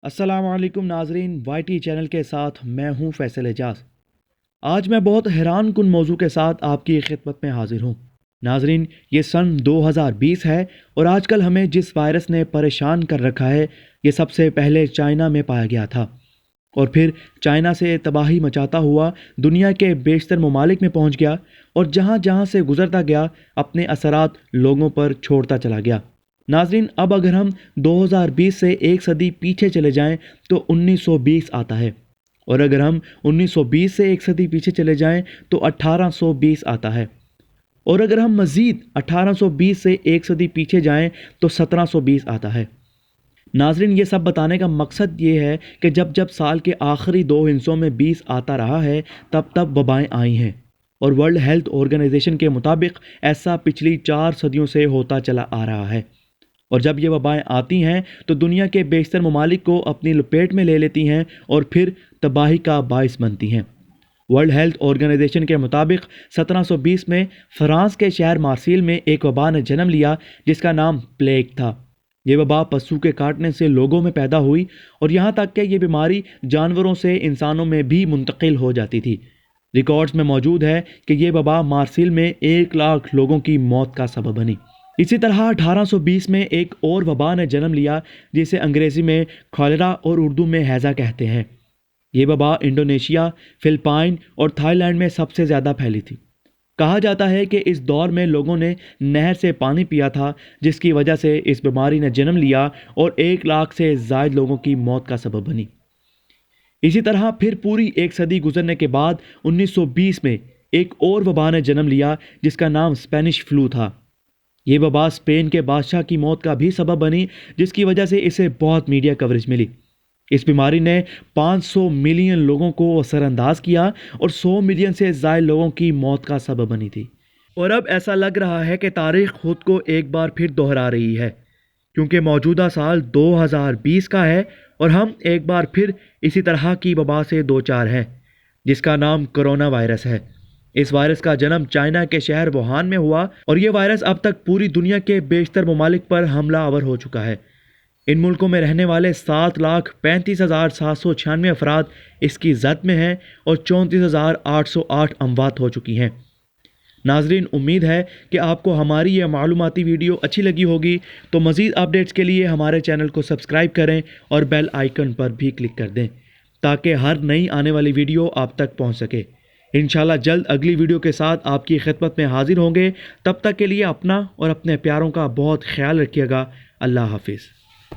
السلام علیکم ناظرین، وائی ٹی چینل کے ساتھ میں ہوں فیصل اعجاز۔ آج میں بہت حیران کن موضوع کے ساتھ آپ کی خدمت میں حاضر ہوں۔ ناظرین، یہ سن 2020 ہے اور آج کل ہمیں جس وائرس نے پریشان کر رکھا ہے یہ سب سے پہلے چائنا میں پایا گیا تھا اور پھر چائنا سے تباہی مچاتا ہوا دنیا کے بیشتر ممالک میں پہنچ گیا اور جہاں جہاں سے گزرتا گیا اپنے اثرات لوگوں پر چھوڑتا چلا گیا۔ ناظرین، اب اگر ہم 2020 سے ایک صدی پیچھے چلے جائیں تو 1920 آتا ہے، اور اگر ہم 1920 سے ایک صدی پیچھے چلے جائیں تو 1820 آتا ہے، اور اگر ہم مزید 1820 سے ایک صدی پیچھے جائیں تو 1720 آتا ہے۔ ناظرین، یہ سب بتانے کا مقصد یہ ہے کہ جب جب سال کے آخری 2 ہندسوں میں 20 آتا رہا ہے تب تب وبائیں آئی ہیں، اور ورلڈ ہیلتھ آرگنائزیشن کے مطابق ایسا پچھلی 4 صدیوں سے ہوتا چلا آ رہا ہے۔ اور جب یہ وبائیں آتی ہیں تو دنیا کے بیشتر ممالک کو اپنی لپیٹ میں لے لیتی ہیں اور پھر تباہی کا باعث بنتی ہیں۔ ورلڈ ہیلتھ آرگنائزیشن کے مطابق 1720 میں فرانس کے شہر مارسیل میں ایک وبا نے جنم لیا جس کا نام پلیگ تھا۔ یہ وبا پسو کے کاٹنے سے لوگوں میں پیدا ہوئی اور یہاں تک کہ یہ بیماری جانوروں سے انسانوں میں بھی منتقل ہو جاتی تھی۔ ریکارڈز میں موجود ہے کہ یہ وبا مارسیل میں 1 لاکھ لوگوں کی موت کا سبب بنی۔ اسی طرح 1820 میں ایک اور وبا نے جنم لیا جسے انگریزی میں کھولیرا اور اردو میں ہیضہ کہتے ہیں۔ یہ وبا انڈونیشیا، فلپائن اور تھائی لینڈ میں سب سے زیادہ پھیلی تھی۔ کہا جاتا ہے کہ اس دور میں لوگوں نے نہر سے پانی پیا تھا جس کی وجہ سے اس بیماری نے جنم لیا اور 1 لاکھ سے زائد لوگوں کی موت کا سبب بنی۔ اسی طرح پھر پوری ایک صدی گزرنے کے بعد 1920 میں ایک اور وبا نے جنم لیا جس کا نام اسپینش فلو تھا۔ یہ وبا اسپین کے بادشاہ کی موت کا بھی سبب بنی جس کی وجہ سے اسے بہت میڈیا کوریج ملی۔ اس بیماری نے 500 ملین لوگوں کو اثر انداز کیا اور 100 ملین سے زائد لوگوں کی موت کا سبب بنی تھی۔ اور اب ایسا لگ رہا ہے کہ تاریخ خود کو ایک بار پھر دہرا رہی ہے، کیونکہ موجودہ سال 2020 کا ہے اور ہم ایک بار پھر اسی طرح کی وبا سے دوچار ہیں جس کا نام کرونا وائرس ہے۔ اس وائرس کا جنم چائنا کے شہر ووہان میں ہوا اور یہ وائرس اب تک پوری دنیا کے بیشتر ممالک پر حملہ آور ہو چکا ہے۔ ان ملکوں میں رہنے والے 7,35,796 افراد اس کی زد میں ہیں اور 34,808 اموات ہو چکی ہیں۔ ناظرین، امید ہے کہ آپ کو ہماری یہ معلوماتی ویڈیو اچھی لگی ہوگی، تو مزید اپڈیٹس کے لیے ہمارے چینل کو سبسکرائب کریں اور بیل آئیکن پر بھی کلک کر دیں تاکہ ہر نئی آنے والی ویڈیو آپ تک پہنچ سکے۔ انشاءاللہ جلد اگلی ویڈیو کے ساتھ آپ کی خدمت میں حاضر ہوں گے۔ تب تک کے لیے اپنا اور اپنے پیاروں کا بہت خیال رکھیے گا۔ اللہ حافظ۔